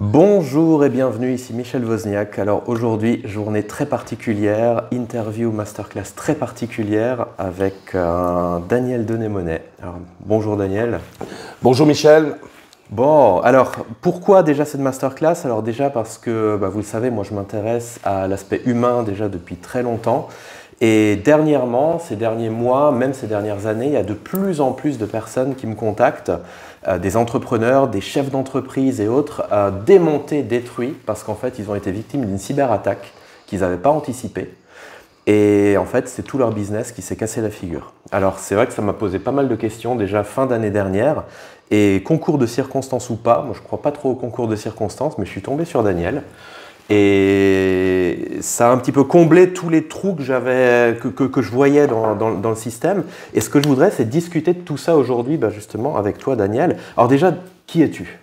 Bonjour et bienvenue, ici Michel Wozniak. Alors aujourd'hui, journée très particulière, interview masterclass très particulière avec Daniel Denémonet. Alors, bonjour Daniel. Bonjour Michel. Bon, alors pourquoi déjà cette masterclass? Alors déjà parce que, vous le savez, moi je m'intéresse à l'aspect humain déjà depuis très longtemps. Et dernièrement, ces derniers mois, même ces dernières années, il y a de plus en plus de personnes qui me contactent, des entrepreneurs, des chefs d'entreprise et autres, démontés, détruits, parce qu'en fait, ils ont été victimes d'une cyberattaque qu'ils n'avaient pas anticipée. Et en fait, c'est tout leur business qui s'est cassé la figure. Alors, c'est vrai que ça m'a posé pas mal de questions déjà fin d'année dernière. Et concours de circonstances ou pas, moi je ne crois pas trop au concours de circonstances, mais je suis tombé sur Daniel. Et ça a un petit peu comblé tous les trous que je voyais dans le système. Et ce que je voudrais, c'est discuter de tout ça aujourd'hui, justement, avec toi, Daniel. Alors déjà, qui es-tu?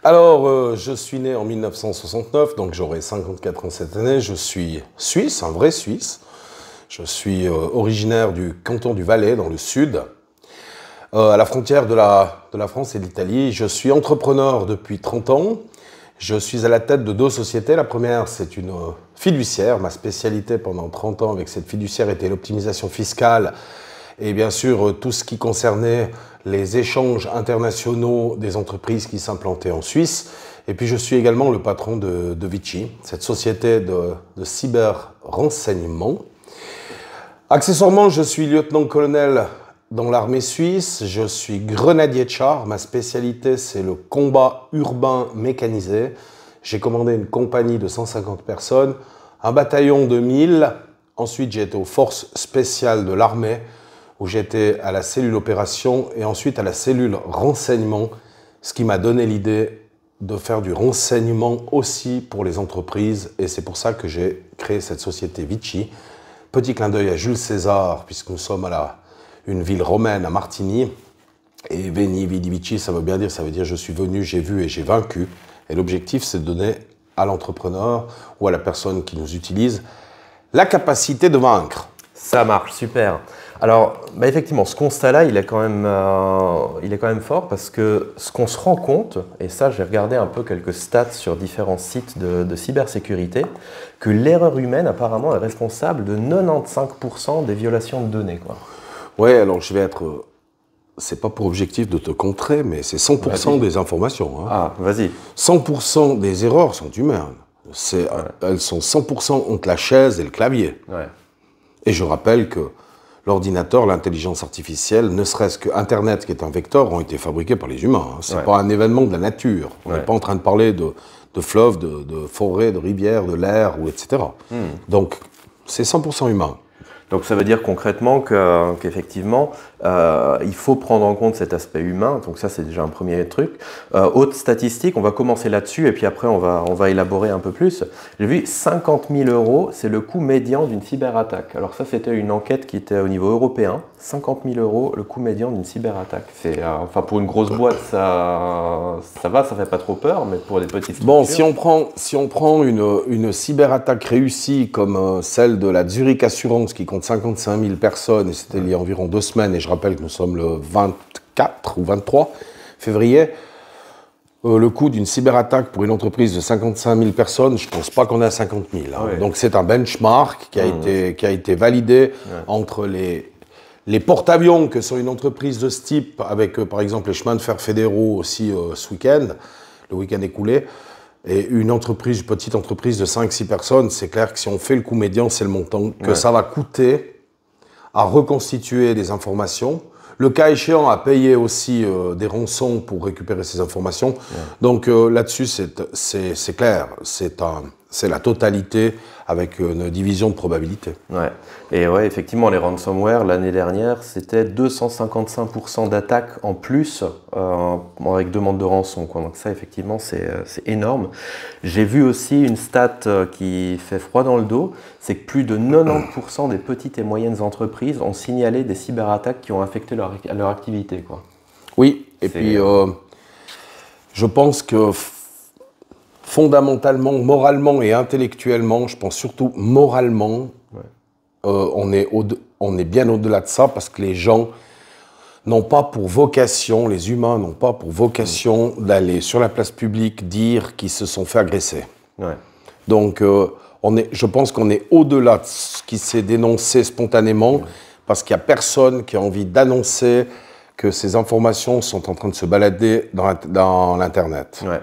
Alors, je suis né en 1969, donc j'aurai 54 ans cette année. Je suis suisse, un vrai Suisse. Je suis originaire du canton du Valais, dans le sud, à la frontière de la France et de l'Italie. Je suis entrepreneur depuis 30 ans. Je suis à la tête de deux sociétés. La première, c'est une fiduciaire. Ma spécialité pendant 30 ans avec cette fiduciaire était l'optimisation fiscale et bien sûr tout ce qui concernait les échanges internationaux des entreprises qui s'implantaient en Suisse. Et puis je suis également le patron de Vici, cette société de cyber-renseignement. Accessoirement, je suis lieutenant-colonel dans l'armée suisse, je suis grenadier de char. Ma spécialité, c'est le combat urbain mécanisé. J'ai commandé une compagnie de 150 personnes, un bataillon de 1000. Ensuite, j'ai été aux forces spéciales de l'armée, où j'étais à la cellule opération et ensuite à la cellule renseignement, ce qui m'a donné l'idée de faire du renseignement aussi pour les entreprises. Et c'est pour ça que j'ai créé cette société Vici. Petit clin d'œil à Jules César, puisque nous sommes à une ville romaine à Martigny. Et Veni, Vidi, Vici, ça veut dire je suis venu, j'ai vu et j'ai vaincu. Et l'objectif, c'est de donner à l'entrepreneur ou à la personne qui nous utilise la capacité de vaincre. Ça marche, super. Alors, effectivement, ce constat-là, il est quand même fort parce que ce qu'on se rend compte, et ça, j'ai regardé un peu quelques stats sur différents sites de cybersécurité, que l'erreur humaine, apparemment, est responsable de 95% des violations de données, quoi. Ouais, alors je vais être... C'est pas pour objectif de te contrer, mais c'est 100% des informations. Hein. Ah, vas-y. 100% des erreurs sont humaines. Elles sont 100% entre la chaise et le clavier. Ouais. Et je rappelle que l'ordinateur, l'intelligence artificielle, ne serait-ce que Internet, qui est un vecteur, ont été fabriqués par les humains. Hein. C'est pas un événement de la nature. On n'est pas en train de parler de fleuves, de forêts, de rivières, de l'air, etc. Donc, c'est 100% humain. Donc ça veut dire concrètement qu'effectivement, il faut prendre en compte cet aspect humain. Donc ça, c'est déjà un premier truc. Autre statistique, on va commencer là-dessus et puis après, on va élaborer un peu plus. J'ai vu 50 000 €, c'est le coût médian d'une cyberattaque. Alors ça, c'était une enquête qui était au niveau européen. 50 000 €, le coût médian d'une cyberattaque. Enfin, pour une grosse boîte, ça va, ça fait pas trop peur, mais pour des petites structures... Bon, si on prend une cyberattaque réussie comme celle de la Zurich Assurance qui compte 55 000 personnes, et c'était il y a environ 2 semaines, et je rappelle que nous sommes le 24 ou 23 février, le coût d'une cyberattaque pour une entreprise de 55 000 personnes, je ne pense pas qu'on est à 50 000. Hein. Ouais. Donc c'est un benchmark qui a été validé entre les porte-avions que sont une entreprise de ce type, avec par exemple les chemins de fer fédéraux aussi ce week-end, le week-end écoulé, et une petite entreprise de 5-6 personnes, c'est clair que si on fait le coût médian, c'est le montant que ça va coûter à reconstituer des informations. Le cas échéant, à payer aussi des rançons pour récupérer ces informations. Donc là-dessus, c'est clair, c'est la totalité avec une division de probabilité. Ouais. Et ouais, effectivement, les ransomware, l'année dernière, c'était 255% d'attaques en plus avec demande de rançon, quoi. Donc ça, effectivement, c'est énorme. J'ai vu aussi une stat qui fait froid dans le dos, c'est que plus de 90% des petites et moyennes entreprises ont signalé des cyberattaques qui ont affecté leur activité, quoi. Oui, et puis je pense que fondamentalement, moralement et intellectuellement, je pense surtout moralement, on est bien au-delà de ça parce que les gens n'ont pas pour vocation, les humains n'ont pas pour vocation d'aller sur la place publique dire qu'ils se sont fait agresser. Ouais. Donc, je pense qu'on est au-delà de ce qui s'est dénoncé spontanément, parce qu'il n'y a personne qui a envie d'annoncer que ces informations sont en train de se balader dans l'Internet. Ouais.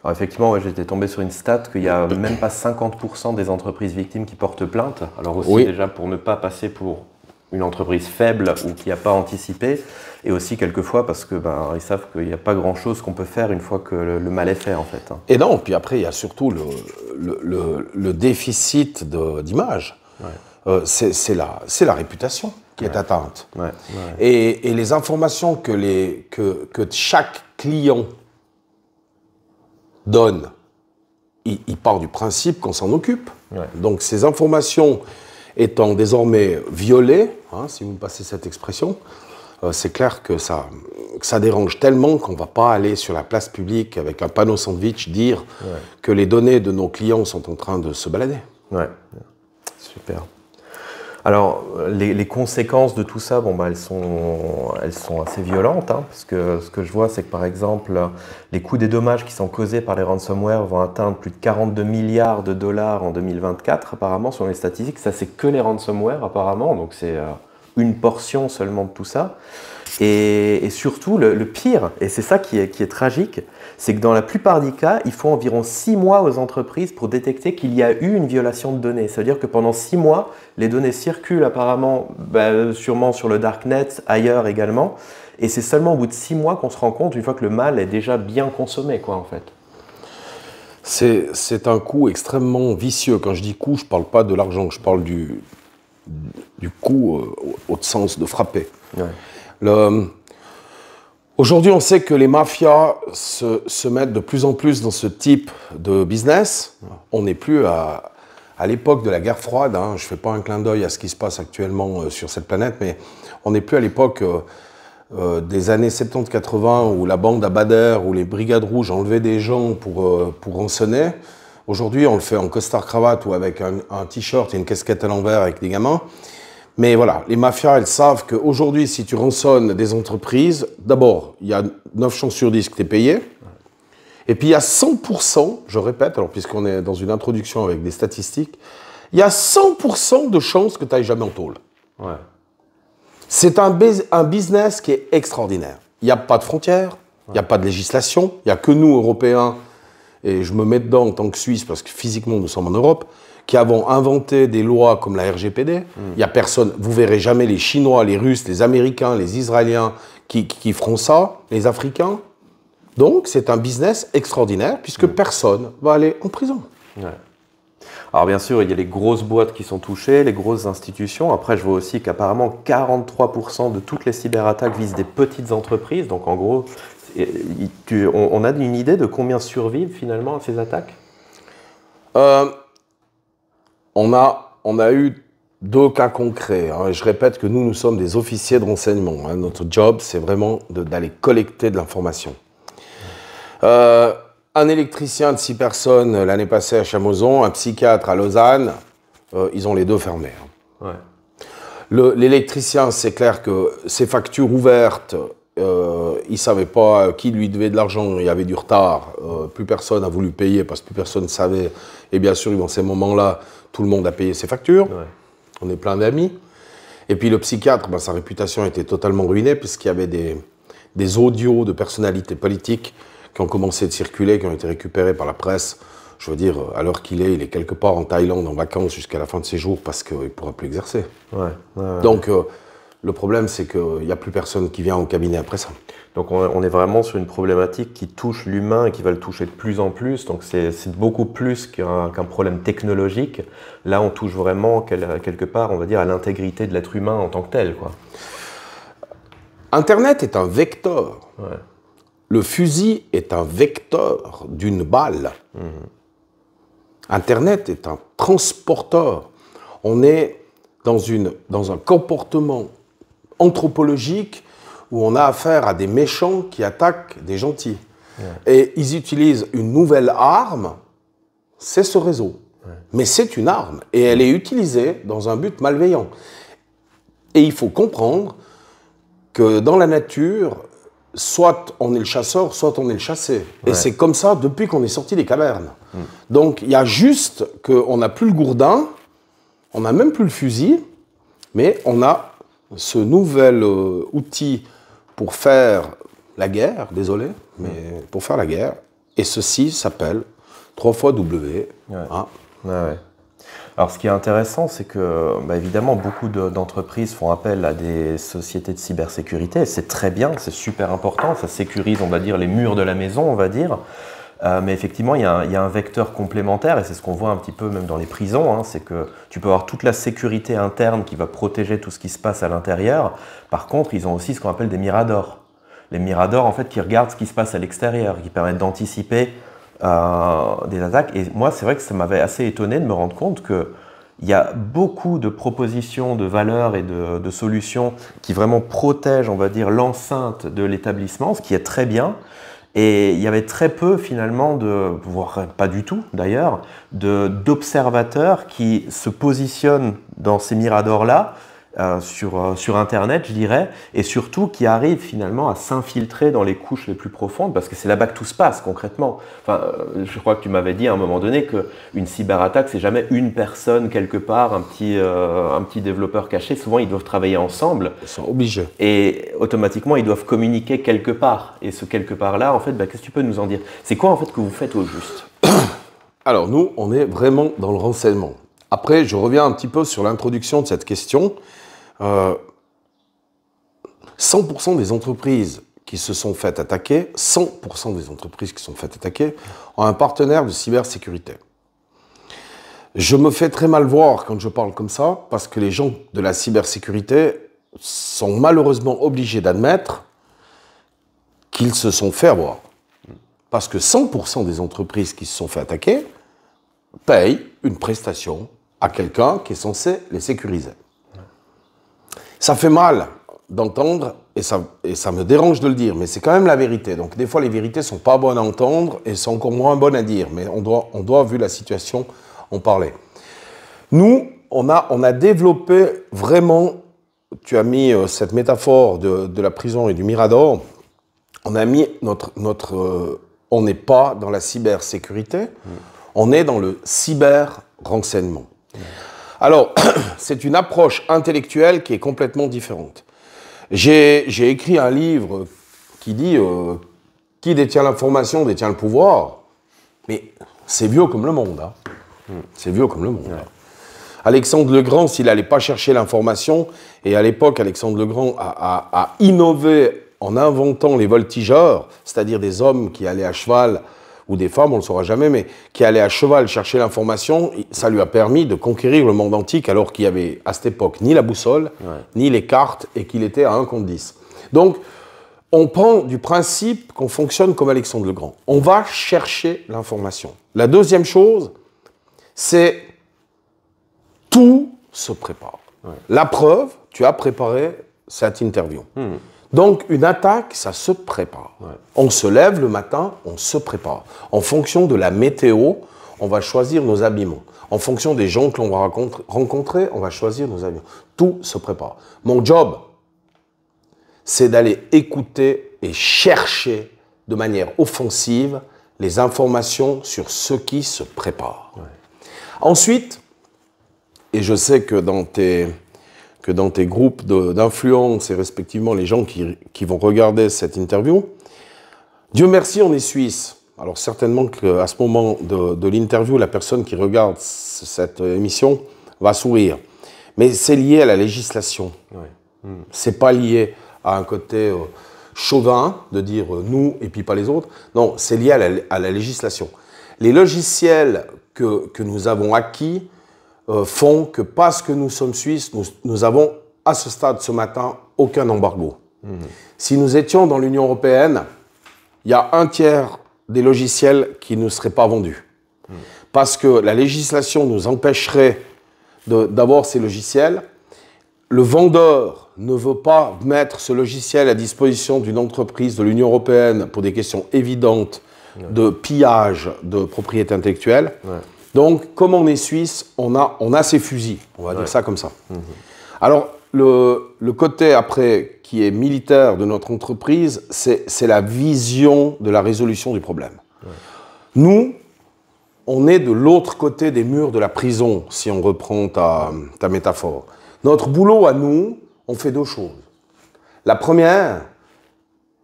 Alors effectivement, ouais, j'étais tombé sur une stat qu'il n'y a même pas 50% des entreprises victimes qui portent plainte. Alors aussi déjà pour ne pas passer pour une entreprise faible ou qui n'a pas anticipé, et aussi quelquesfois parce que ils savent qu'il n'y a pas grand-chose qu'on peut faire une fois que le mal est fait en fait. Et non, puis après il y a surtout le déficit d'image. Ouais. C'est la réputation qui est atteinte. Ouais. Ouais. Et les informations que chaque client donne, il part du principe qu'on s'en occupe. Ouais. Donc ces informations étant désormais violées, si vous me passez cette expression, c'est clair que ça dérange tellement qu'on ne va pas aller sur la place publique avec un panneau sandwich dire que les données de nos clients sont en train de se balader. Ouais, super. Alors, les conséquences de tout ça, elles sont assez violentes, parce que ce que je vois, c'est que par exemple, les coûts des dommages qui sont causés par les ransomware vont atteindre plus de 42 milliards de dollars en 2024, apparemment, selon les statistiques. Ça, c'est que les ransomware, apparemment, donc c'est une portion seulement de tout ça. Et surtout, le pire, et c'est ça qui est tragique, c'est que dans la plupart des cas, il faut environ 6 mois aux entreprises pour détecter qu'il y a eu une violation de données. C'est-à-dire que pendant 6 mois, les données circulent apparemment, sûrement sur le darknet, ailleurs également, et c'est seulement au bout de 6 mois qu'on se rend compte, une fois que le mal est déjà bien consommé, quoi, en fait. C'est un coût extrêmement vicieux. Quand je dis coût, je ne parle pas de l'argent, je parle du coût au sens de frapper. Ouais. Aujourd'hui, on sait que les mafias se mettent de plus en plus dans ce type de business. On n'est plus à l'époque de la guerre froide. Je ne fais pas un clin d'œil à ce qui se passe actuellement sur cette planète, mais on n'est plus à l'époque des années 70-80 où la bande à Bader, où les brigades rouges enlevaient des gens pour rançonner. Aujourd'hui, on le fait en costard-cravate ou avec un t-shirt et une casquette à l'envers avec des gamins. Mais voilà, les mafias, elles savent qu'aujourd'hui, si tu rançonnes des entreprises, d'abord, il y a 9 chances sur 10 que tu es payé. Et puis, il y a 100%, je répète, alors puisqu'on est dans une introduction avec des statistiques, il y a 100% de chances que tu n'ailles jamais en tôle. Ouais. C'est un business qui est extraordinaire. Il n'y a pas de frontières, il n'y a pas de législation, il n'y a que nous, Européens, et je me mets dedans en tant que Suisse, parce que physiquement, nous sommes en Europe, qui avons inventé des lois comme la RGPD. Il n'y a personne, vous verrez jamais les Chinois, les Russes, les Américains, les Israéliens qui feront ça, les Africains. Donc, c'est un business extraordinaire, puisque personne va aller en prison. Ouais. Alors bien sûr, il y a les grosses boîtes qui sont touchées, les grosses institutions. Après, je vois aussi qu'apparemment 43% de toutes les cyberattaques visent des petites entreprises. Donc en gros, on a une idée de combien survivent finalement à ces attaques ? On a eu 2 cas concrets. Je répète que nous sommes des officiers de renseignement. Notre job, c'est vraiment d'aller collecter de l'information. Un électricien de 6 personnes l'année passée à Chamoson, un psychiatre à Lausanne, ils ont les 2 fermés. Ouais. L'électricien, c'est clair que ses factures ouvertes, il ne savait pas qui lui devait de l'argent, il y avait du retard, plus personne n'a voulu payer parce que plus personne ne savait. Et bien sûr, dans ces moments-là, tout le monde a payé ses factures. Ouais. On est plein d'amis. Et puis le psychiatre, sa réputation était totalement ruinée puisqu'il y avait des audios de personnalités politiques qui ont commencé de circuler, qui ont été récupérés par la presse. Je veux dire, à l'heure qu'il est, il est quelque part en Thaïlande en vacances jusqu'à la fin de ses jours parce qu'il ne pourra plus exercer. Ouais. Donc le problème, c'est qu'il n'y a plus personne qui vient au cabinet après ça. Donc on est vraiment sur une problématique qui touche l'humain et qui va le toucher de plus en plus. Donc c'est beaucoup plus qu'un problème technologique. Là, on touche vraiment quelque part, on va dire, à l'intégrité de l'être humain en tant que tel, quoi. Internet est un vecteur. Ouais. Le fusil est un vecteur d'une balle. Internet est un transporteur. On est dans un comportement anthropologique où on a affaire à des méchants qui attaquent des gentils. Ouais. Et ils utilisent une nouvelle arme, c'est ce réseau. Ouais. Mais c'est une arme et elle est utilisée dans un but malveillant. Et il faut comprendre que dans la nature, soit on est le chasseur, soit on est le chassé. Ouais. Et c'est comme ça depuis qu'on est sorti des cavernes. Donc il y a juste qu'on n'a plus le gourdin, on n'a même plus le fusil, mais on a ce nouvel outil pour faire la guerre, désolé, mais pour faire la guerre. Et ceci s'appelle 3 fois W. Ouais. Hein. Ouais. Alors ce qui est intéressant, c'est que évidemment beaucoup d'entreprises font appel à des sociétés de cybersécurité. C'est très bien, c'est super important, ça sécurise, on va dire, les murs de la maison, on va dire. Mais effectivement, il y a un vecteur complémentaire, et c'est ce qu'on voit un petit peu même dans les prisons, hein, c'est que tu peux avoir toute la sécurité interne qui va protéger tout ce qui se passe à l'intérieur. Par contre, ils ont aussi ce qu'on appelle des miradors. Les miradors, en fait, qui regardent ce qui se passe à l'extérieur, qui permettent d'anticiper des attaques. Et moi, c'est vrai que ça m'avait assez étonné de me rendre compte qu'il y a beaucoup de propositions, de valeurs et de solutions qui vraiment protègent, on va dire, l'enceinte de l'établissement, ce qui est très bien. Et il y avait très peu finalement, voire pas du tout d'ailleurs, d'observateurs qui se positionnent dans ces miradors-là, sur Internet, je dirais, et surtout qui arrivent finalement à s'infiltrer dans les couches les plus profondes, parce que c'est là-bas que tout se passe concrètement. Enfin, je crois que tu m'avais dit à un moment donné qu'une cyberattaque, c'est jamais une personne quelque part, un petit développeur caché. Souvent, ils doivent travailler ensemble. Ils sont obligés. Et automatiquement, ils doivent communiquer quelque part. Et ce quelque part-là, en fait, qu'est-ce que tu peux nous en dire? C'est quoi en fait que vous faites au juste? Alors nous, on est vraiment dans le renseignement. Après, je reviens un petit peu sur l'introduction de cette question. 100% des entreprises qui se sont faites attaquer, 100% des entreprises qui se sont faites attaquer ont un partenaire de cybersécurité. Je me fais très mal voir quand je parle comme ça, parce que les gens de la cybersécurité sont malheureusement obligés d'admettre qu'ils se sont fait avoir. Parce que 100% des entreprises qui se sont fait attaquer payent une prestation à quelqu'un qui est censé les sécuriser. Ça fait mal d'entendre, et ça me dérange de le dire, mais c'est quand même la vérité. Donc des fois, les vérités ne sont pas bonnes à entendre et sont encore moins bonnes à dire, mais on doit, vu la situation, en parler. Nous, on a développé vraiment, tu as mis cette métaphore de la prison et du mirador, on a mis on n'est pas dans la cybersécurité, on est dans le cyber-renseignement. Alors, c'est une approche intellectuelle qui est complètement différente. J'ai écrit un livre qui dit qui détient l'information détient le pouvoir, mais c'est vieux comme le monde. Hein. C'est vieux comme le monde. Ouais. Hein. Alexandre le Grand, s'il n'allait pas chercher l'information, et à l'époque, Alexandre le Grand a innové en inventant les voltigeurs, c'est-à-dire des hommes qui allaient à cheval, ou des femmes, on ne le saura jamais, mais qui allaient à cheval chercher l'information, ça lui a permis de conquérir le monde antique alors qu'il n'y avait à cette époque ni la boussole, ni les cartes, et qu'il était à 1 contre 10. Donc, on prend du principe qu'on fonctionne comme Alexandre le Grand. On va chercher l'information. La deuxième chose, c'est tout se prépare. Ouais. La preuve, tu as préparé cette interview. Donc, une attaque, ça se prépare. Ouais. On se lève le matin, on se prépare. En fonction de la météo, on va choisir nos habillements. En fonction des gens que l'on va rencontrer, on va choisir nos habillements. Tout se prépare. Mon job, c'est d'aller écouter et chercher de manière offensive les informations sur ce qui se prépare. Ouais. Ensuite, et je sais que dans tes groupes d'influence et respectivement les gens qui vont regarder cette interview, Dieu merci, on est suisse. Alors certainement qu'à ce moment de l'interview, la personne qui regarde cette émission va sourire. Mais c'est lié à la législation. Ouais. C'est pas lié à un côté chauvin de dire nous et puis pas les autres. Non, c'est lié à la législation. Les logiciels que nous avons acquis font que parce que nous sommes suisses, nous avons à ce stade, ce matin, aucun embargo. Si nous étions dans l'Union européenne, il y a 1/3 des logiciels qui ne seraient pas vendus. Parce que la législation nous empêcherait d'avoir ces logiciels. Le vendeur ne veut pas mettre ce logiciel à disposition d'une entreprise de l'Union européenne pour des questions évidentes de pillage de propriété intellectuelle. Ouais. Donc, comme on est suisse, on a ces fusils, on va dire ça comme ça. Alors, le côté après qui est militaire de notre entreprise, c'est la vision de la résolution du problème. Ouais. Nous, on est de l'autre côté des murs de la prison, si on reprend ta métaphore. Notre boulot à nous, on fait deux choses. La première,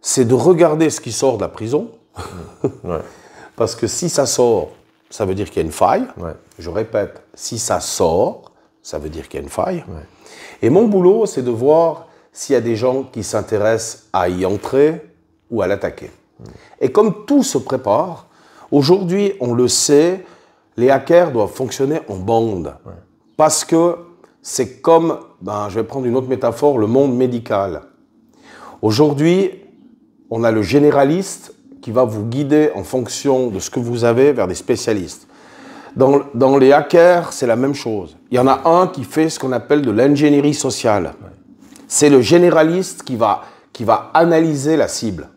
c'est de regarder ce qui sort de la prison. Ouais. Parce que si ça sort, ça veut dire qu'il y a une faille. Ouais. Je répète, si ça sort, ça veut dire qu'il y a une faille. Ouais. Et mon boulot, c'est de voir s'il y a des gens qui s'intéressent à y entrer ou à l'attaquer. Et comme tout se prépare, aujourd'hui, on le sait, les hackers doivent fonctionner en bande. Ouais. Parce que c'est comme, je vais prendre une autre métaphore, le monde médical. Aujourd'hui, on a le généraliste qui va vous guider en fonction de ce que vous avez vers des spécialistes. Dans les hackers, c'est la même chose. Il y en a un qui fait ce qu'on appelle de l'ingénierie sociale. Ouais. C'est le généraliste qui va analyser la cible.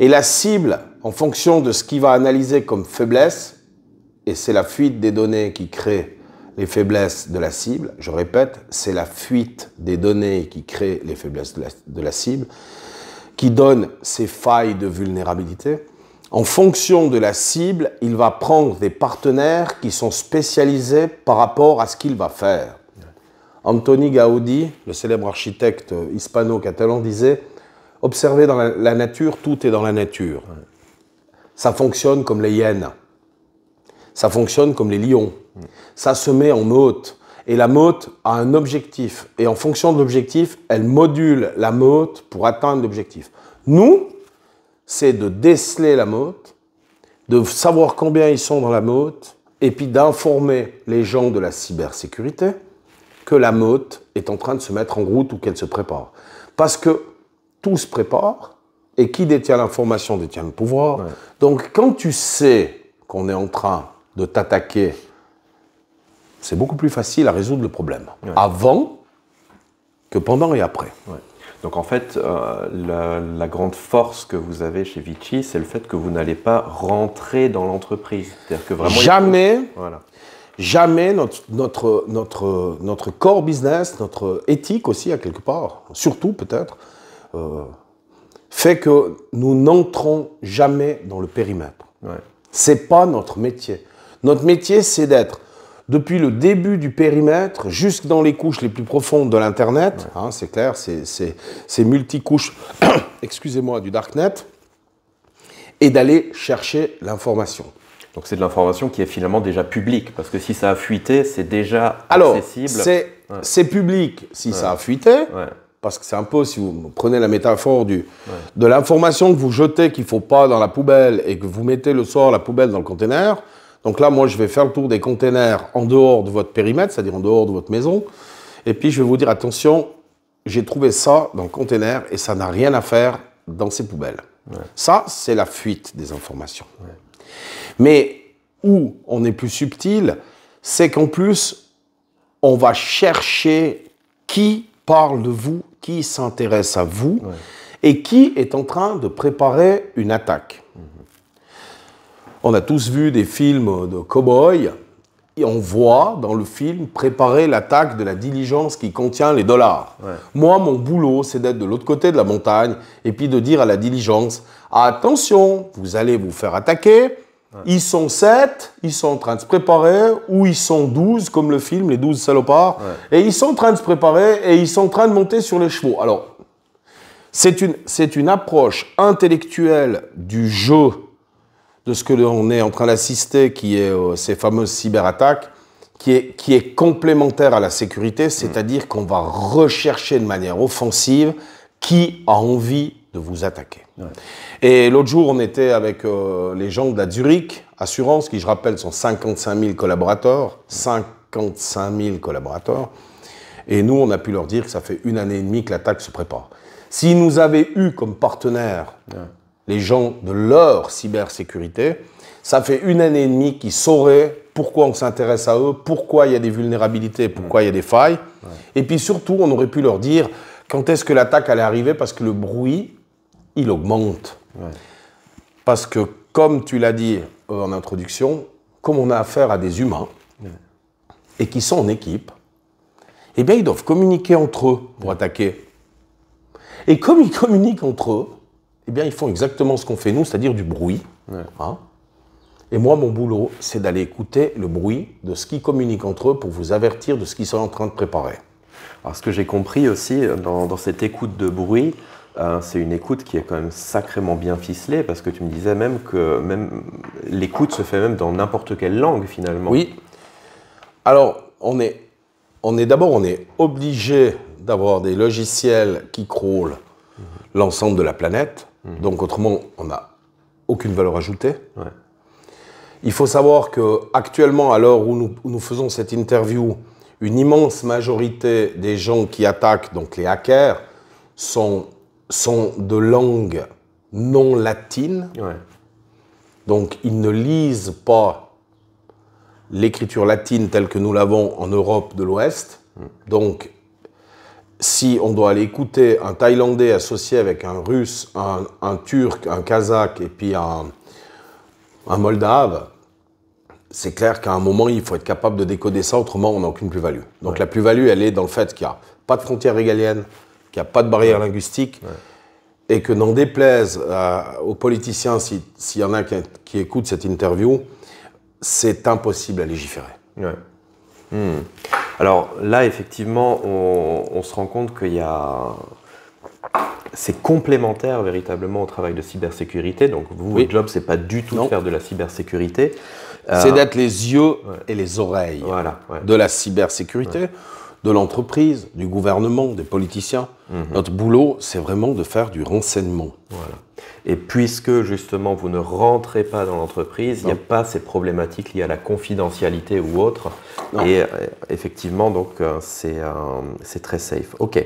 Et la cible, en fonction de ce qu'il va analyser comme faiblesse, et c'est la fuite des données qui crée les faiblesses de la cible, je répète, c'est la fuite des données qui crée les faiblesses de la cible, qui donne ces failles de vulnérabilité. En fonction de la cible, il va prendre des partenaires qui sont spécialisés par rapport à ce qu'il va faire. Antoni Gaudí, le célèbre architecte hispano-catalan, disait « Observez dans la nature, tout est dans la nature. » Ça fonctionne comme les hyènes. Ça fonctionne comme les lions. Ça se met en meute. Et la meute a un objectif. Et en fonction de l'objectif, elle module la meute pour atteindre l'objectif. Nous, c'est de déceler la meute, de savoir combien ils sont dans la meute, et puis d'informer les gens de la cybersécurité que la meute est en train de se mettre en route ou qu'elle se prépare. Parce que tout se prépare, et qui détient l'information détient le pouvoir. Ouais. Donc quand tu sais qu'on est en train de t'attaquer, c'est beaucoup plus facile à résoudre le problème. Ouais. Avant que pendant et après. Ouais. Donc en fait, la grande force que vous avez chez Vici, c'est le fait que vous n'allez pas rentrer dans l'entreprise. C'est-à-dire que vraiment... Jamais notre core business, notre éthique aussi à quelque part, surtout peut-être, fait que nous n'entrons jamais dans le périmètre. Ouais. C'est pas notre métier. Notre métier, c'est d'être depuis le début du périmètre, jusque dans les couches les plus profondes de l'Internet, ouais. C'est clair, c'est multicouches, excusez-moi, du Darknet, et d'aller chercher l'information. Donc c'est de l'information qui est finalement déjà publique, parce que si ça a fuité, c'est déjà accessible. Alors, c'est public si ça a fuité, parce que c'est un peu, si vous prenez la métaphore de l'information que vous jetez qu'il ne faut pas dans la poubelle et que vous mettez le soir la poubelle dans le conteneur. Donc là, moi, je vais faire le tour des containers en dehors de votre périmètre, c'est-à-dire en dehors de votre maison. Et puis, je vais vous dire, attention, j'ai trouvé ça dans le container et ça n'a rien à faire dans ces poubelles. Ouais. Ça, c'est la fuite des informations. Ouais. Mais où on est plus subtil, c'est qu'en plus, on va chercher qui parle de vous, qui s'intéresse à vous et qui est en train de préparer une attaque. On a tous vu des films de cow-boys et on voit dans le film préparer l'attaque de la diligence qui contient les dollars. Ouais. Moi, mon boulot, c'est d'être de l'autre côté de la montagne et puis de dire à la diligence « Attention, vous allez vous faire attaquer, ouais. Ils sont 7, ils sont en train de se préparer, ou ils sont 12, comme le film, les 12 salopards, ouais. Et ils sont en train de se préparer et ils sont en train de monter sur les chevaux. » Alors, c'est une approche intellectuelle du jeu de ce que l'on est en train d'assister, qui est ces fameuses cyberattaques, qui est complémentaire à la sécurité, c'est-à-dire qu'on va rechercher de manière offensive qui a envie de vous attaquer. Ouais. Et l'autre jour, on était avec les gens de la Zurich Assurance, qui, je rappelle, sont 55 000 collaborateurs, 55 000 collaborateurs, et nous, on a pu leur dire que ça fait 1 année et demie que l'attaque se prépare. S'ils nous avaient eu comme partenaires, les gens de leur cybersécurité, ça fait 1 année et demie qu'ils sauraient pourquoi on s'intéresse à eux, pourquoi il y a des vulnérabilités, pourquoi il y a des failles. Ouais. Et puis surtout, on aurait pu leur dire quand est-ce que l'attaque allait arriver, parce que le bruit, il augmente. Ouais. Parce que, comme tu l'as dit en introduction, comme on a affaire à des humains et qui sont en équipe, eh bien, ils doivent communiquer entre eux pour attaquer. Et comme ils communiquent entre eux, eh bien, ils font exactement ce qu'on fait nous, c'est-à-dire du bruit. Ouais. Hein. Et moi, mon boulot, c'est d'aller écouter le bruit de ce qu'ils communiquent entre eux pour vous avertir de ce qu'ils sont en train de préparer. Alors, ce que j'ai compris aussi dans cette écoute de bruit, c'est une écoute qui est quand même sacrément bien ficelée, parce que tu me disais même que même l'écoute se fait même dans n'importe quelle langue finalement. Oui. Alors, on est obligé d'avoir des logiciels qui crawlent l'ensemble de la planète. Donc, autrement, on n'a aucune valeur ajoutée. Ouais. Il faut savoir qu'actuellement, à l'heure où nous faisons cette interview, une immense majorité des gens qui attaquent, donc les hackers, sont de langue non latine. Ouais. Donc, ils ne lisent pas l'écriture latine telle que nous l'avons en Europe de l'Ouest. Donc, si on doit aller écouter un Thaïlandais associé avec un Russe, un Turc, un Kazakh et puis un Moldave, c'est clair qu'à un moment, il faut être capable de décoder ça, autrement on n'a aucune plus-value. Donc Ouais. la plus-value, elle est dans le fait qu'il n'y a pas de frontières régaliennes, qu'il n'y a pas de barrière linguistique, et que n'en déplaise aux politiciens, s'il y en a qui écoutent cette interview, c'est impossible à légiférer. Ouais. Alors là, effectivement, on se rend compte qu'il y a... C'est complémentaire véritablement au travail de cybersécurité. Donc vous, Oui. votre job, c'est pas du tout de faire de la cybersécurité. C'est d'être les yeux et les oreilles Voilà, ouais. de la cybersécurité, de l'entreprise, du gouvernement, des politiciens. Notre boulot, c'est vraiment de faire du renseignement. Voilà. Et puisque justement vous ne rentrez pas dans l'entreprise, il n'y a pas ces problématiques liées à la confidentialité ou autre. Non. Et effectivement, donc c'est très safe. Ok.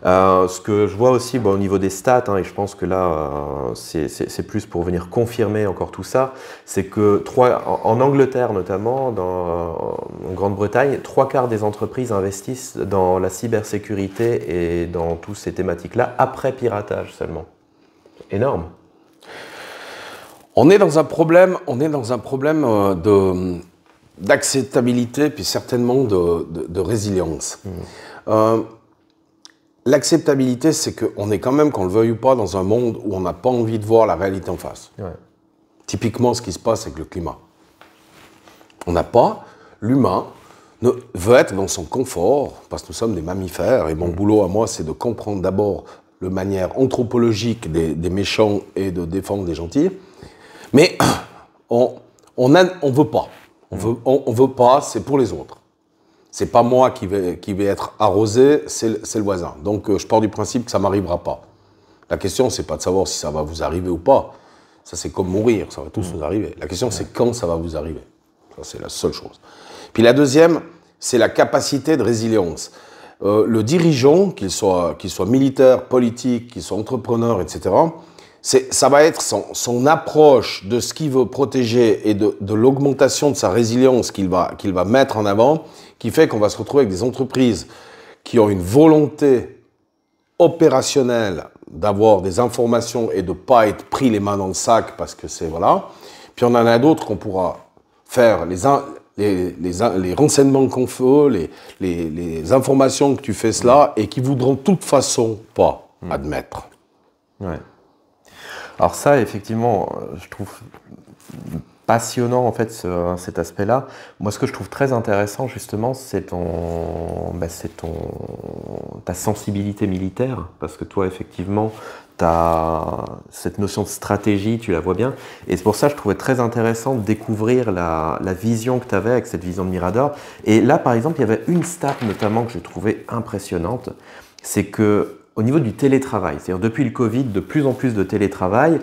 Ce que je vois aussi au niveau des stats, et je pense que là c'est plus pour venir confirmer encore tout ça, c'est que en Angleterre notamment, en Grande-Bretagne, 3/4 des entreprises investissent dans la cybersécurité et dans toutes ces thématiques-là après piratage seulement. Énorme. On est dans un problème d'acceptabilité, puis certainement de résilience. L'acceptabilité, c'est qu'on est quand même, qu'on le veuille ou pas, dans un monde où on n'a pas envie de voir la réalité en face. Ouais. Typiquement, ce qui se passe avec le climat. On n'a pas, l'humain veut être dans son confort, parce que nous sommes des mammifères, et mon boulot à moi, c'est de comprendre d'abord la manière anthropologique des méchants et de défendre les gentils. Mais on veut pas. On veut pas, c'est pour les autres. C'est pas moi qui vais être arrosé, c'est le voisin. Donc je pars du principe que ça m'arrivera pas. La question, c'est pas de savoir si ça va vous arriver ou pas. Ça, c'est comme mourir, ça va tous nous arriver. La question, c'est quand ça va vous arriver. Ça, c'est la seule chose. Puis la deuxième, c'est la capacité de résilience. Le dirigeant, qu'il soit militaire, politique, qu'il soit entrepreneur, etc., ça va être son approche de ce qu'il veut protéger et de l'augmentation de sa résilience qu'il va mettre en avant, qui fait qu'on va se retrouver avec des entreprises qui ont une volonté opérationnelle d'avoir des informations et de ne pas être pris les mains dans le sac parce que c'est voilà. Puis on en a d'autres qu'on pourra faire les renseignements qu'on fait, les informations que tu fais cela et qui voudront de toute façon pas admettre. Ouais. Alors ça, effectivement, je trouve passionnant en fait cet aspect-là. Moi, ce que je trouve très intéressant justement, c'est ta sensibilité militaire, parce que toi, effectivement, tu as cette notion de stratégie, tu la vois bien, et c'est pour ça que je trouvais très intéressant de découvrir la vision que tu avais avec cette vision de Mirador. Et là, par exemple, il y avait une stat notamment que j'ai trouvée impressionnante, c'est que au niveau du télétravail, c'est-à-dire depuis le Covid, de plus en plus de télétravail,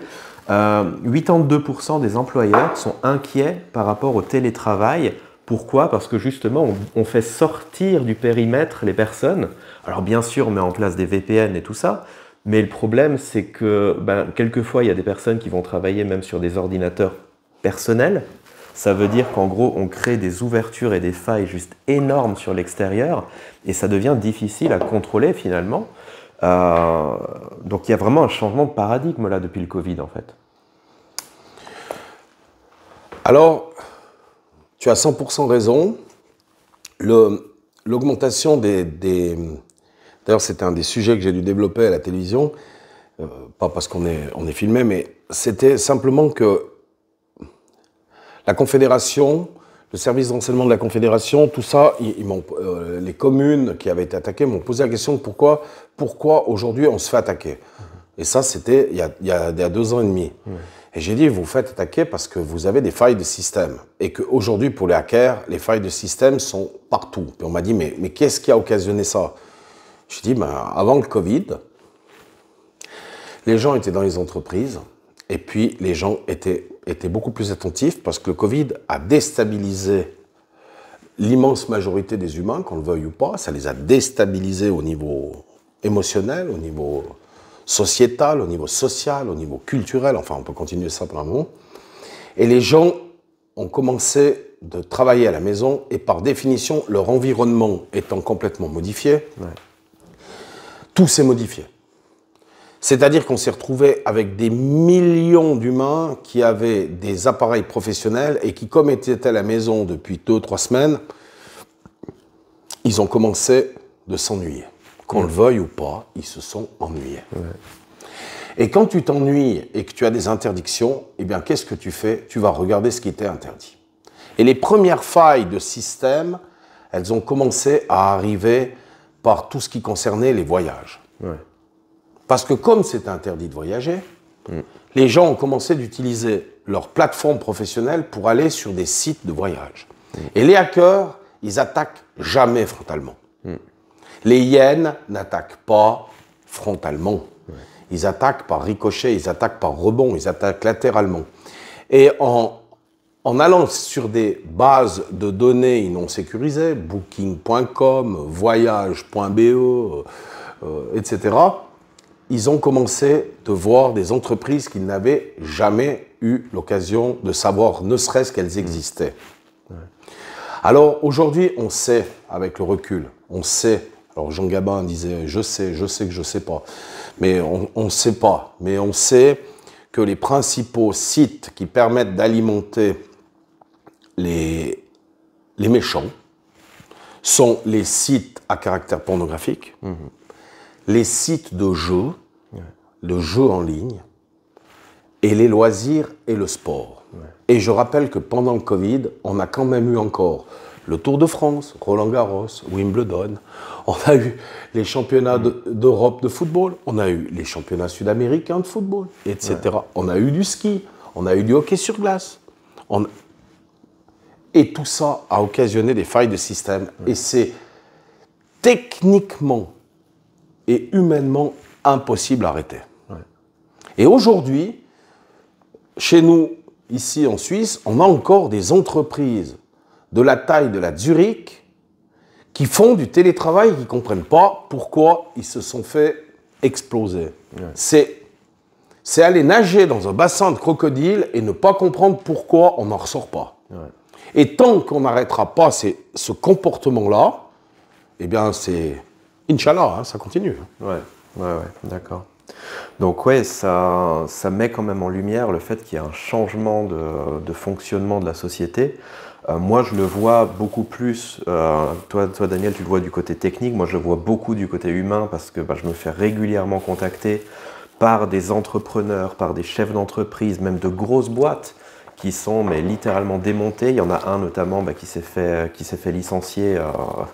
82% des employeurs sont inquiets par rapport au télétravail. Pourquoi ? Parce que justement, on fait sortir du périmètre les personnes. Alors bien sûr, on met en place des VPN et tout ça, mais le problème, c'est que quelquefois, il y a des personnes qui vont travailler même sur des ordinateurs personnels. Ça veut dire qu'en gros, on crée des ouvertures et des failles juste énormes sur l'extérieur, et ça devient difficile à contrôler finalement. Donc il y a vraiment un changement de paradigme là depuis le Covid en fait. Alors, tu as 100% raison. Le l'augmentation D'ailleurs, c'était un des sujets que j'ai dû développer à la télévision, pas parce qu'on est filmé, mais c'était simplement que la Confédération, le service de renseignement de la Confédération, tout ça, les communes qui avaient été attaquées m'ont posé la question de pourquoi aujourd'hui on se fait attaquer. Et ça, c'était il y a 2 ans et demi. Et j'ai dit, vous vous faites attaquer parce que vous avez des failles de système. Et qu'aujourd'hui, pour les hackers, les failles de système sont partout. Puis on m'a dit, mais qu'est-ce qui a occasionné ça? J'ai dit, avant le Covid, les gens étaient dans les entreprises et puis les gens étaient beaucoup plus attentifs parce que le Covid a déstabilisé l'immense majorité des humains, qu'on le veuille ou pas. Ça les a déstabilisés au niveau émotionnel, au niveau sociétal, au niveau social, au niveau culturel. Enfin, on peut continuer ça pendant un moment. Et les gens ont commencé de travailler à la maison et par définition, leur environnement étant complètement modifié, tout s'est modifié. C'est-à-dire qu'on s'est retrouvé avec des millions d'humains qui avaient des appareils professionnels et qui, comme étaient à la maison depuis 2-3 semaines, ils ont commencé de s'ennuyer. Qu'on le veuille ou pas, ils se sont ennuyés. Et quand tu t'ennuies et que tu as des interdictions, eh bien, qu'est-ce que tu fais? Tu vas regarder ce qui t'est interdit. Et les premières failles de système, elles ont commencé à arriver par tout ce qui concernait les voyages. Parce que comme c'était interdit de voyager, les gens ont commencé d'utiliser leur plateforme professionnelle pour aller sur des sites de voyage. Et les hackers, ils attaquent jamais frontalement. Les hyènes n'attaquent pas frontalement. Ils attaquent par ricochet, ils attaquent par rebond, ils attaquent latéralement. Et en allant sur des bases de données non sécurisées, booking.com, voyage.be, etc., ils ont commencé de voir des entreprises qu'ils n'avaient jamais eu l'occasion de savoir, ne serait-ce qu'elles existaient. Alors aujourd'hui, on sait, avec le recul, on sait, alors Jean Gabin disait « je sais que je ne sais pas », mais on ne sait pas, mais on sait que les principaux sites qui permettent d'alimenter les méchants sont les sites à caractère pornographique, les sites de jeux, le jeu en ligne, et les loisirs et le sport. Et je rappelle que pendant le Covid, on a quand même eu encore le Tour de France, Roland-Garros, Wimbledon, on a eu les championnats d'Europe de football, on a eu les championnats sud-américains de football, etc. On a eu du ski, on a eu du hockey sur glace. Et tout ça a occasionné des failles de système. Et c'est techniquement et humainement impossible à arrêter. Et aujourd'hui, chez nous, ici en Suisse, on a encore des entreprises de la taille de la Zurich qui font du télétravail et qui ne comprennent pas pourquoi ils se sont fait exploser. C'est aller nager dans un bassin de crocodile et ne pas comprendre pourquoi on n'en ressort pas. Et tant qu'on n'arrêtera pas ce comportement-là, eh bien c'est... Inch'Allah, hein, ça continue. D'accord. Donc ça met quand même en lumière le fait qu'il y a un changement de fonctionnement de la société. Moi, je le vois beaucoup plus, toi Daniel, tu le vois du côté technique, moi je le vois beaucoup du côté humain parce que je me fais régulièrement contacter par des entrepreneurs, par des chefs d'entreprise, même de grosses boîtes qui sont littéralement démontées. Il y en a un notamment qui s'est fait licencier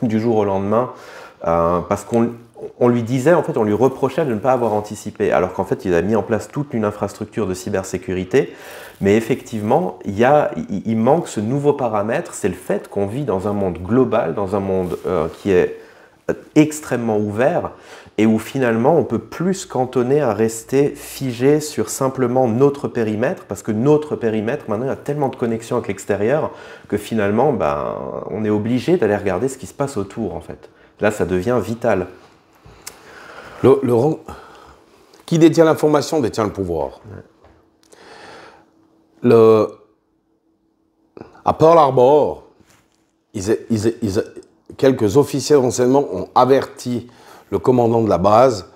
du jour au lendemain parce qu'on lui disait, en fait, on lui reprochait de ne pas avoir anticipé, alors qu'en fait, il a mis en place toute une infrastructure de cybersécurité. Mais effectivement, il manque ce nouveau paramètre, c'est le fait qu'on vit dans un monde global, dans un monde qui est extrêmement ouvert et où finalement, on ne peut plus se cantonner à rester figé sur simplement notre périmètre, parce que notre périmètre, maintenant, il y a tellement de connexions avec l'extérieur que finalement, on est obligé d'aller regarder ce qui se passe autour, en fait. Là, ça devient vital. Qui détient l'information détient le pouvoir. À Pearl Harbor, quelques officiers de renseignement ont averti le commandant de la base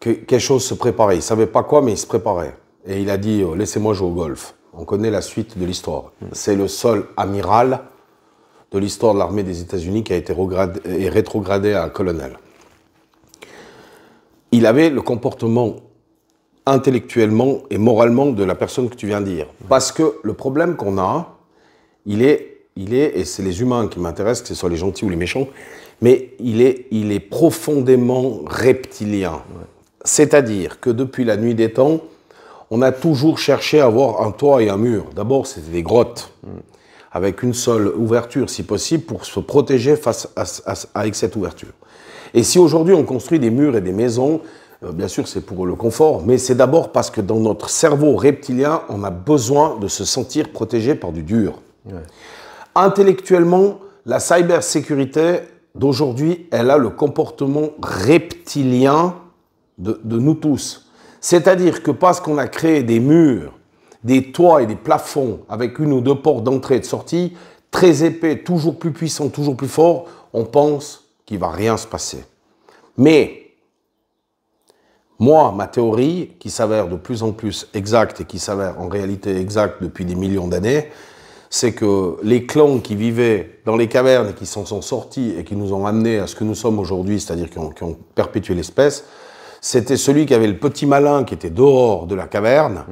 que quelque chose se préparait. Il ne savait pas quoi, mais il se préparait. Et il a dit « laissez-moi jouer au golf ». On connaît la suite de l'histoire. C'est le seul amiral de l'histoire de l'armée des États-Unis qui a été rétrogradé à colonel. Il avait le comportement intellectuellement et moralement de la personne que tu viens de dire. Parce que le problème qu'on a, il est, et c'est les humains qui m'intéressent, que ce soit les gentils ou les méchants, mais il est profondément reptilien. Ouais. C'est-à-dire que depuis la nuit des temps, on a toujours cherché à avoir un toit et un mur. D'abord, c'était des grottes, avec une seule ouverture, si possible, pour se protéger avec cette ouverture. Et si aujourd'hui on construit des murs et des maisons, bien sûr c'est pour le confort, mais c'est d'abord parce que dans notre cerveau reptilien, on a besoin de se sentir protégé par du dur. Ouais. Intellectuellement, la cybersécurité d'aujourd'hui, elle a le comportement reptilien de nous tous. C'est-à-dire que parce qu'on a créé des murs, des toits et des plafonds avec une ou deux portes d'entrée et de sortie, très épais, toujours plus puissants, toujours plus forts, on pense qu'il ne va rien se passer. Mais moi, ma théorie, qui s'avère de plus en plus exacte et qui s'avère en réalité exacte depuis des millions d'années, c'est que les clans qui vivaient dans les cavernes et qui s'en sont sortis et qui nous ont amenés à ce que nous sommes aujourd'hui, c'est-à-dire qui ont perpétué l'espèce, c'était celui qui avait le petit malin qui était dehors de la caverne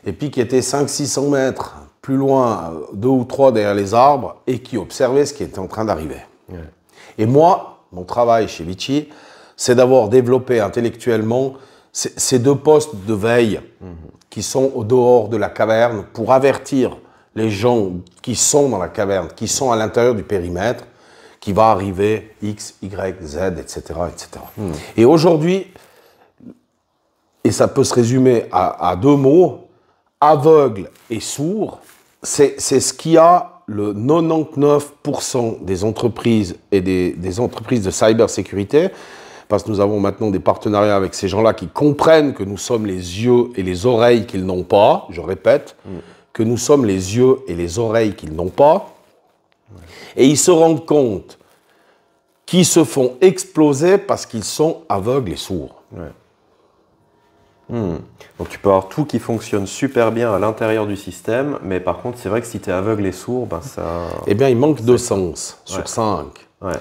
et puis qui était 500-600 mètres plus loin, 2 ou 3 derrière les arbres et qui observait ce qui était en train d'arriver. Ouais. Et moi, mon travail chez Litchi, c'est d'avoir développé intellectuellement ces deux postes de veille qui sont au dehors de la caverne pour avertir les gens qui sont dans la caverne, qui sont à l'intérieur du périmètre, qui va arriver X, Y, Z, etc. etc. Et aujourd'hui, et ça peut se résumer à deux mots, aveugle et sourd, c'est ce qui a le 99% des entreprises et des entreprises de cybersécurité, parce que nous avons maintenant des partenariats avec ces gens-là qui comprennent que nous sommes les yeux et les oreilles qu'ils n'ont pas, je répète, que nous sommes les yeux et les oreilles qu'ils n'ont pas, et ils se rendent compte qu'ils se font exploser parce qu'ils sont aveugles et sourds. Ouais. Donc tu peux avoir tout qui fonctionne super bien à l'intérieur du système, mais par contre c'est vrai que si tu es aveugle et sourd, ben ça... Eh bien il manque 2 sens sur 5. Ouais.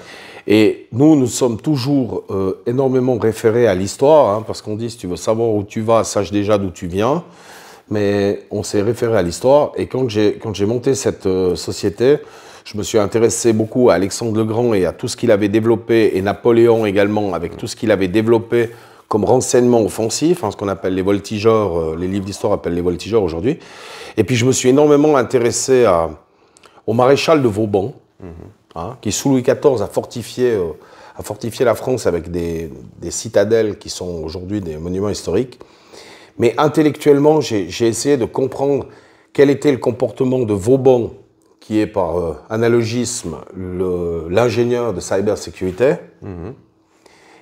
Et nous sommes toujours énormément référés à l'histoire, hein, parce qu'on dit si tu veux savoir où tu vas, sache déjà d'où tu viens, mais on s'est référé à l'histoire, et quand j'ai monté cette société, je me suis intéressé beaucoup à Alexandre le Grand et à tout ce qu'il avait développé, et Napoléon également, avec tout ce qu'il avait développé comme renseignement offensif, hein, ce qu'on appelle les voltigeurs, les livres d'histoire appellent les voltigeurs aujourd'hui. Et puis je me suis énormément intéressé au maréchal de Vauban, hein, qui sous Louis XIV a fortifié la France avec des citadelles qui sont aujourd'hui des monuments historiques. Mais intellectuellement, j'ai essayé de comprendre quel était le comportement de Vauban, qui est par analogisme l'ingénieur de cybersécurité.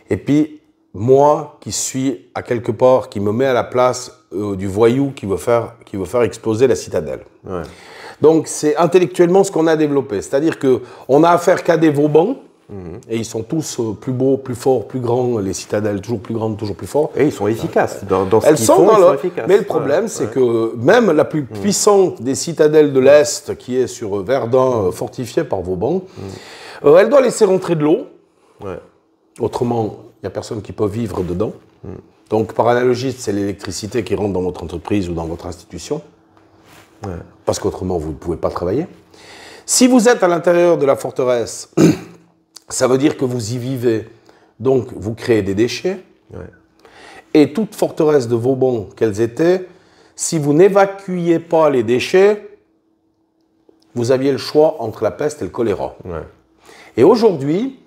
Et puis, moi, qui suis à quelque part, qui me met à la place du voyou qui veut faire exploser la citadelle. Ouais. Donc, c'est intellectuellement ce qu'on a développé. C'est-à-dire qu'on a affaire qu'à des Vauban, et ils sont tous plus beaux, plus forts, plus grands, les citadelles toujours plus grandes, toujours plus fortes. Et ils sont efficaces. Dans ce qu'ils font, ils sont efficaces. Mais le problème, c'est que même la plus puissante des citadelles de l'Est, qui est sur Verdun, fortifiée par Vauban, elle doit laisser rentrer de l'eau. Ouais. Autrement, il n'y a personne qui peut vivre dedans. Donc, par analogie, c'est l'électricité qui rentre dans votre entreprise ou dans votre institution. Ouais. Parce qu'autrement, vous ne pouvez pas travailler. Si vous êtes à l'intérieur de la forteresse, ça veut dire que vous y vivez. Donc, vous créez des déchets. Ouais. Et toute forteresse de Vauban qu'elles étaient, si vous n'évacuiez pas les déchets, vous aviez le choix entre la peste et le choléra. Ouais. Et aujourd'hui,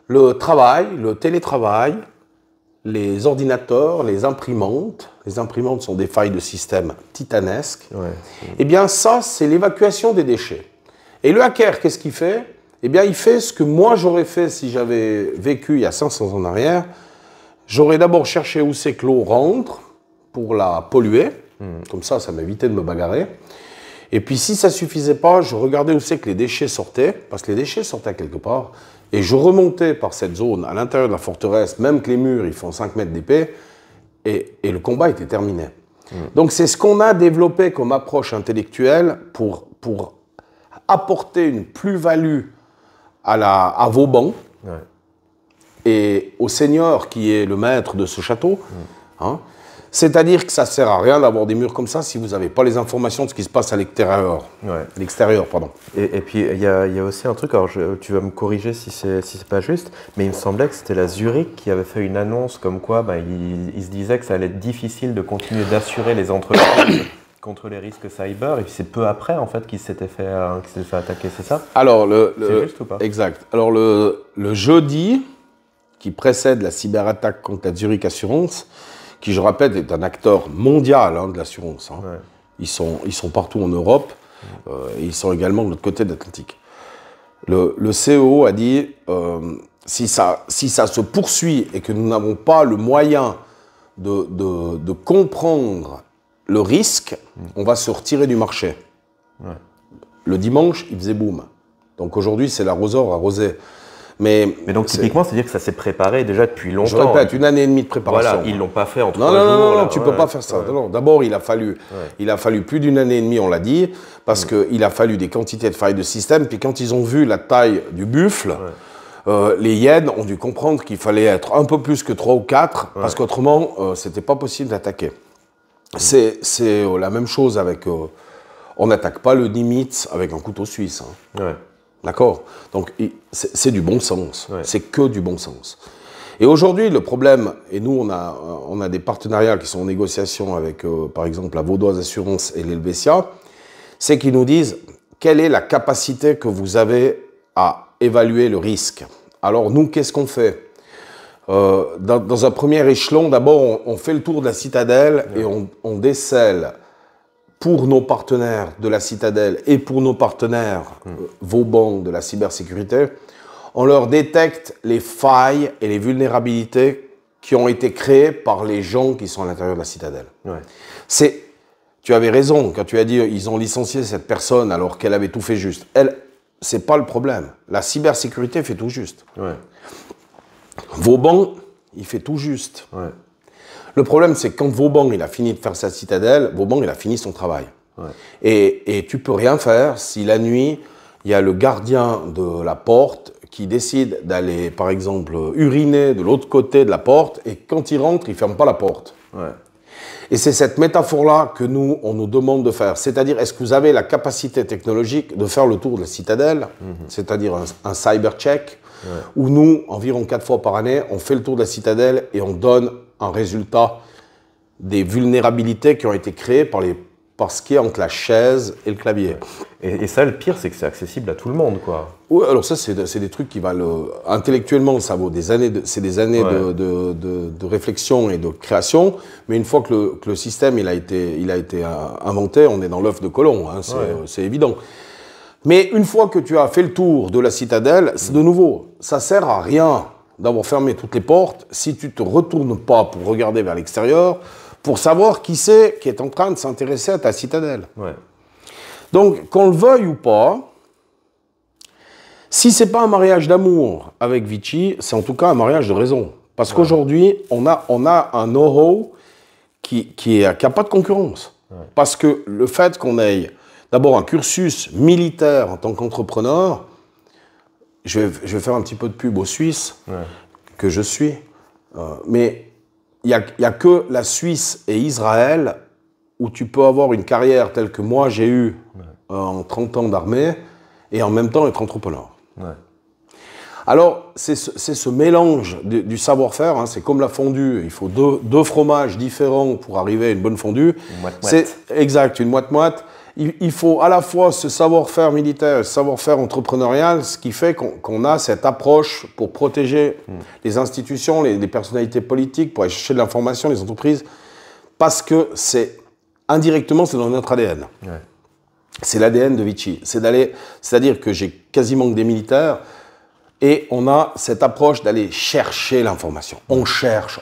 le travail, le télétravail, les ordinateurs, les imprimantes sont des failles de système titanesques, ouais. Eh bien ça, c'est l'évacuation des déchets. Et le hacker, qu'est-ce qu'il fait? Eh bien, il fait ce que moi j'aurais fait si j'avais vécu il y a 500 ans en arrière. J'aurais d'abord cherché où c'est que l'eau rentre pour la polluer, comme ça m'évitait de me bagarrer. Et puis si ça ne suffisait pas, je regardais où c'est que les déchets sortaient, parce que les déchets sortaient quelque part, et je remontais par cette zone à l'intérieur de la forteresse, même que les murs ils font 5 mètres d'épais, et le combat était terminé. Donc c'est ce qu'on a développé comme approche intellectuelle pour apporter une plus-value à Vauban, Ouais. et au seigneur qui est le maître de ce château. Hein. C'est-à-dire que ça ne sert à rien d'avoir des murs comme ça si vous n'avez pas les informations de ce qui se passe à l'extérieur. Ouais. L'extérieur, pardon. Et puis, il y a aussi un truc, alors tu vas me corriger si c'est pas juste, mais il me semblait que c'était la Zurich qui avait fait une annonce comme quoi il se disait que ça allait être difficile de continuer d'assurer les entreprises contre les risques cyber, et puis c'est peu après, en fait, qu'il s'était fait attaquer, c'est ça? Alors, C'est juste ou pas? Exact. Alors, le jeudi qui précède la cyberattaque contre la Zurich Assurance, qui, je rappelle, est un acteur mondial de l'assurance. Hein. Ouais. Ils sont partout en Europe, et ils sont également de l'autre côté de l'Atlantique. Le CEO a dit, si ça se poursuit et que nous n'avons pas le moyen de comprendre le risque, on va se retirer du marché. Ouais. Le dimanche, il faisait boum. Donc aujourd'hui, c'est l'arroseur arrosé. Mais donc typiquement, c'est-à-dire que ça s'est préparé déjà depuis longtemps. Je répète, une année et demie de préparation. Voilà, ils ne l'ont pas fait en 3 jours. Non, tu ne peux pas faire ça. Non, d'abord, il a fallu plus d'une année et demie, on l'a dit, parce qu'il a fallu des quantités de failles de système. Puis quand ils ont vu la taille du buffle, les hyènes ont dû comprendre qu'il fallait être un peu plus que 3 ou 4, parce qu'autrement, ce n'était pas possible d'attaquer. C'est la même chose avec... on n'attaque pas le Nimitz avec un couteau suisse. Hein. Ouais. D'accord? Donc, c'est du bon sens. Ouais. C'est que du bon sens. Et aujourd'hui, le problème, et nous, on a des partenariats qui sont en négociation avec, par exemple, la Vaudoise Assurance et l'Helvetia, c'est qu'ils nous disent quelle est la capacité que vous avez à évaluer le risque. Alors, nous, qu'est-ce qu'on fait? Dans un premier échelon, d'abord, on fait le tour de la citadelle et on décèle pour nos partenaires de la citadelle et pour nos partenaires Vauban de la cybersécurité, on leur détecte les failles et les vulnérabilités qui ont été créées par les gens qui sont à l'intérieur de la citadelle. Ouais. Tu avais raison quand tu as dit ils ont licencié cette personne alors qu'elle avait tout fait juste. C'est pas le problème. La cybersécurité fait tout juste. Ouais. Vauban, il fait tout juste. Ouais. Le problème, c'est que quand Vauban il a fini de faire sa citadelle, Vauban il a fini son travail. Ouais. Et tu peux rien faire si la nuit, il y a le gardien de la porte qui décide d'aller, par exemple, uriner de l'autre côté de la porte, et quand il rentre, il ne ferme pas la porte. Ouais. Et c'est cette métaphore-là que nous, on nous demande de faire. C'est-à-dire, est-ce que vous avez la capacité technologique de faire le tour de la citadelle, c'est-à-dire un cyber-check, où nous, environ 4 fois par année, on fait le tour de la citadelle et on donne un résultat des vulnérabilités qui ont été créées par ce qui est entre la chaise et le clavier. Et ça, le pire, c'est que c'est accessible à tout le monde, quoi. Oui, alors ça, c'est des trucs qui valent... intellectuellement, ça vaut des années, de réflexion et de création, mais une fois que le système il a été inventé, on est dans l'œuf de Colomb, hein, c'est évident. Mais une fois que tu as fait le tour de la citadelle, c'est de nouveau, ça sert à rien d'avoir fermé toutes les portes si tu ne te retournes pas pour regarder vers l'extérieur, pour savoir qui c'est qui est en train de s'intéresser à ta citadelle. Ouais. Donc, qu'on le veuille ou pas, si ce n'est pas un mariage d'amour avec Vichy, c'est en tout cas un mariage de raison. Parce qu'aujourd'hui, on a un know-how qui n'a pas de concurrence. Ouais. Parce que le fait qu'on ait d'abord un cursus militaire en tant qu'entrepreneur, je vais faire un petit peu de pub aux Suisses, que je suis, mais il n'y a que la Suisse et Israël où tu peux avoir une carrière telle que moi j'ai eue en 30 ans d'armée et en même temps être entrepreneur. Ouais. Alors, c'est ce mélange du savoir-faire, hein, c'est comme la fondue, il faut deux fromages différents pour arriver à une bonne fondue. Une moite-moite. Exact, une moite-moite. Il faut à la fois ce savoir-faire militaire, ce savoir-faire entrepreneurial, ce qui fait qu'on a cette approche pour protéger les institutions, les personnalités politiques, pour aller chercher de l'information, les entreprises, parce que indirectement, c'est dans notre ADN. Ouais. C'est l'ADN de Vichy. C'est-à-dire que j'ai quasiment que des militaires, et on a cette approche d'aller chercher l'information. On cherche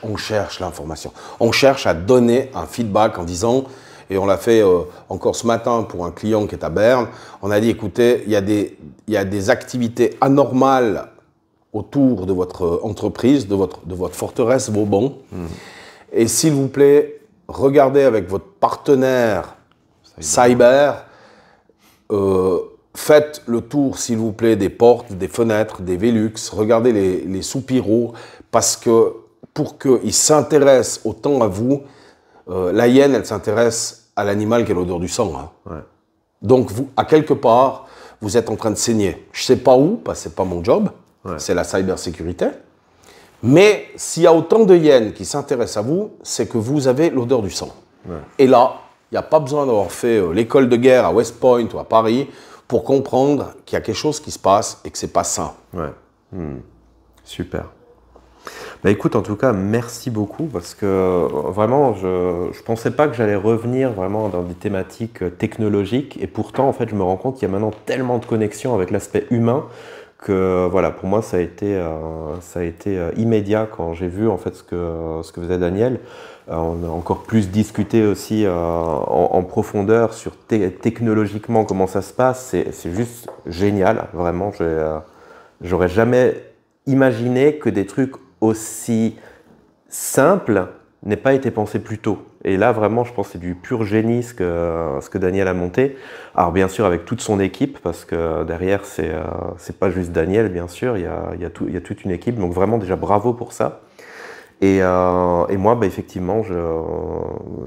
l'information. On cherche à donner un feedback en disant... Et on l'a fait encore ce matin pour un client qui est à Berne. On a dit, écoutez, il y a des activités anormales autour de votre entreprise, de votre forteresse Vauban. Et s'il vous plaît, regardez avec votre partenaire cyber faites le tour, s'il vous plaît, des portes, des fenêtres, des Velux. Regardez les soupiraux, parce que pour qu'ils s'intéressent autant à vous, la hyène, elle s'intéresse à l'animal qui a l'odeur du sang. Hein. Ouais. Donc, vous, à quelque part, vous êtes en train de saigner. Je ne sais pas où, parce que ce n'est pas mon job, c'est la cybersécurité. Mais s'il y a autant de hyènes qui s'intéressent à vous, c'est que vous avez l'odeur du sang. Ouais. Et là, il n'y a pas besoin d'avoir fait l'école de guerre à West Point ou à Paris pour comprendre qu'il y a quelque chose qui se passe et que ce n'est pas sain. Ouais. Super. Bah écoute, en tout cas, merci beaucoup parce que vraiment, je ne pensais pas que j'allais revenir vraiment dans des thématiques technologiques et pourtant, en fait, je me rends compte qu'il y a maintenant tellement de connexions avec l'aspect humain que voilà, pour moi, ça a été immédiat quand j'ai vu en fait ce que faisait Daniel. On a encore plus discuté aussi en profondeur sur technologiquement comment ça se passe. C'est juste génial, vraiment. J'aurais jamais imaginé que des trucs aussi simples n'aient pas été pensés plus tôt. Et là, vraiment, je pense que c'est du pur génie ce que Daniel a monté. Alors, bien sûr, avec toute son équipe, parce que derrière, c'est pas juste Daniel, bien sûr, il y a toute une équipe. Donc, vraiment, déjà, bravo pour ça. Et moi, bah, effectivement,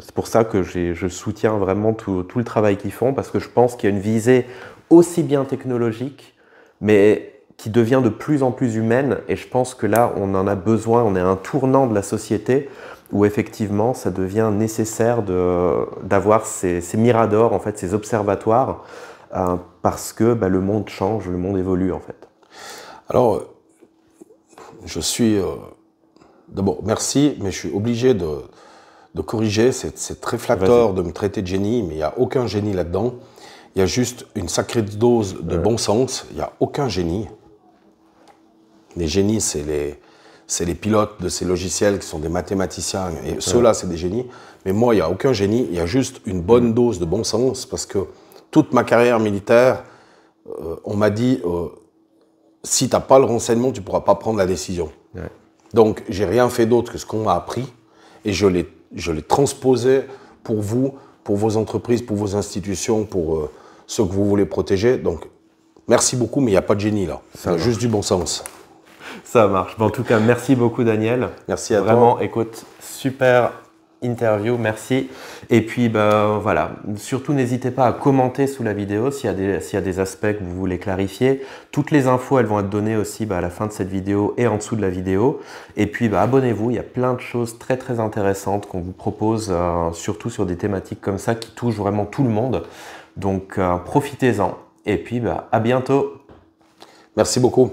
c'est pour ça que je soutiens vraiment tout le travail qu'ils font, parce que je pense qu'il y a une visée aussi bien technologique, mais qui devient de plus en plus humaine. Et je pense que là, on en a besoin, on est à un tournant de la société où effectivement, ça devient nécessaire d'avoir ces miradors, en fait, ces observatoires, parce que bah, le monde change, le monde évolue, en fait. Alors, je suis... D'abord, merci, mais je suis obligé de corriger. C'est très flatteur de me traiter de génie, mais il n'y a aucun génie là-dedans. Il y a juste une sacrée dose de bon sens. Il n'y a aucun génie. Les génies, c'est les pilotes de ces logiciels qui sont des mathématiciens. Et ceux-là, c'est des génies. Mais moi, il n'y a aucun génie. Il y a juste une bonne dose de bon sens. Parce que toute ma carrière militaire, on m'a dit, si tu n'as pas le renseignement, tu ne pourras pas prendre la décision. Ouais. Donc, j'ai rien fait d'autre que ce qu'on m'a appris. Et je l'ai transposé pour vous, pour vos entreprises, pour vos institutions, pour ceux que vous voulez protéger. Donc, merci beaucoup, mais il n'y a pas de génie là. C'est juste du bon sens. Ça marche. Bon, en tout cas, merci beaucoup, Daniel. Merci à toi. Vraiment, écoute, super interview, merci. Et puis, ben, voilà, surtout n'hésitez pas à commenter sous la vidéo s'il y a des aspects que vous voulez clarifier. Toutes les infos, elles vont être données aussi à la fin de cette vidéo et en dessous de la vidéo. Et puis, abonnez-vous, il y a plein de choses très, très intéressantes qu'on vous propose, surtout sur des thématiques comme ça qui touchent vraiment tout le monde. Donc, profitez-en. Et puis, à bientôt. Merci beaucoup.